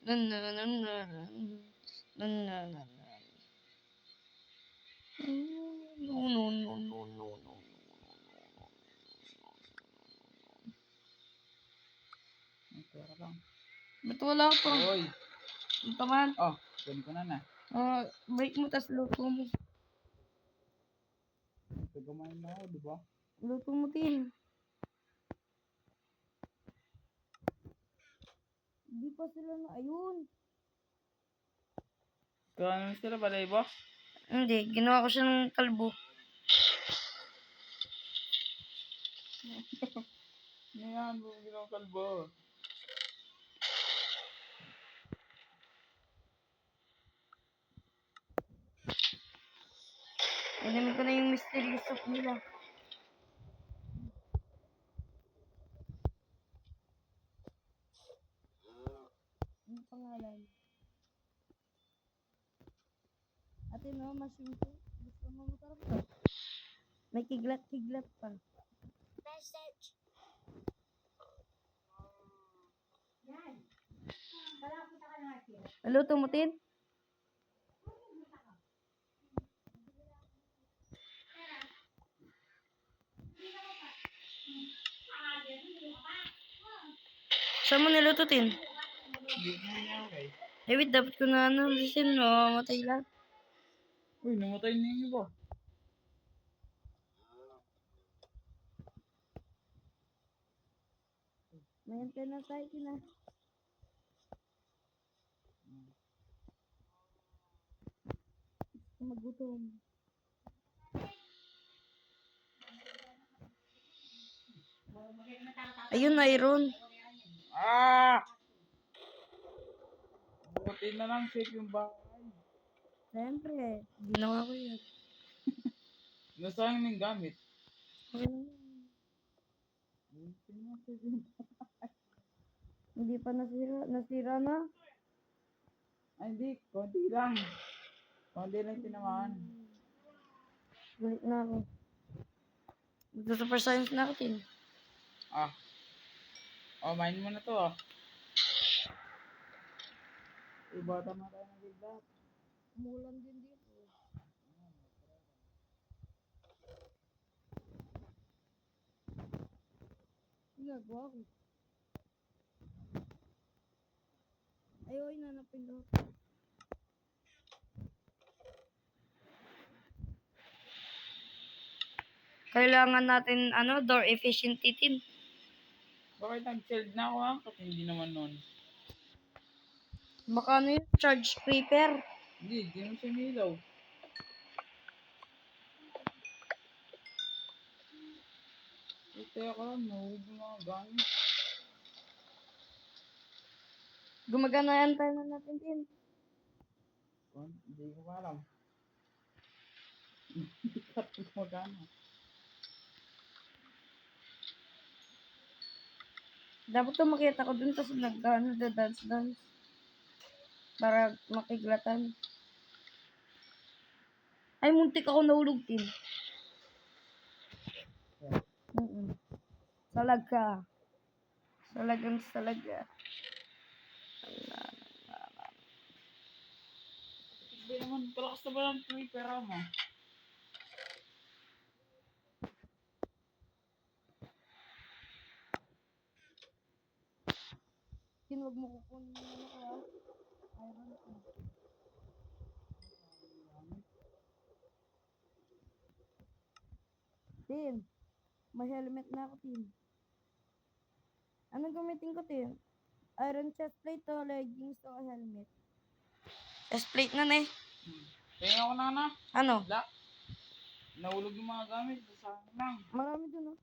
Pera lang. Ba't wala pa? Oy. Ito man. Oh, kunin ko na na. Break mo, tas luto mo. Tagamain na ako, di ba? Luto mo, Tin. Hindi pa sila na, ayun. Kaya sila ba, ba? Hindi, ginawa ko siya ng kalbo. Ngayon, bumili ng kalbo. Inumin ko na yung mystery soup nila. Ano pangalan? Ate, no, mushroom soup. Gusto mo masarap to? May kiglat-kiglat pa. Message. Luto mo, Tin? Saan mo niluto, Tin? Hindi ko niya, okay. Wait, dapat ko na listen, no? Matay lang. Uy, namatay na yung iba. May antena tayo, Tin, ah. Magutom. Ayun, Iron. Buti na lang safe yung bahay. Siyempre, ginawa ko yun. Nasayang ng gamit. Okay lang yun. Buti na safe yung bahay. Hindi pa nasira na. Ay, hindi. Konti lang. Konti lang tinamaan. Gulit na ako. Super science na ako, Tin. Main mo na to, Ibata na tayo ng biglat. Umulan din dito. Ginagawa ko. Ayaw, inanapin lahat. Kailangan natin, door efficiency, Tin. Bakit nag-child na ako, Kasi hindi naman nun. Baka ano yun, charge creeper. Hindi mo siya nilaw. Teka lang, nahulog yung mga gamit. Gumagana yan tayo na natin, Tin. Hindi ko alam. Hindi ka magana. Dapat to makita ko dun, tapos dance. Para makiglatan. Ay, muntik ako nahulog, Tin. Salaga. Salagang salaga. Hindi naman, palakas na ba ng pera mo? Tin, wag mo kukunin yung ano ko, ha? Iron ko. Tin, may helmet na ako, Tin. Anong gamitin ko, Tin? Iron chest plate o leggings o helmet? Chest plate na, eh. Kaya ako na. Ano? Wala. Nahulog yung mga gamit. Sa akin lang. Marami dun, oh.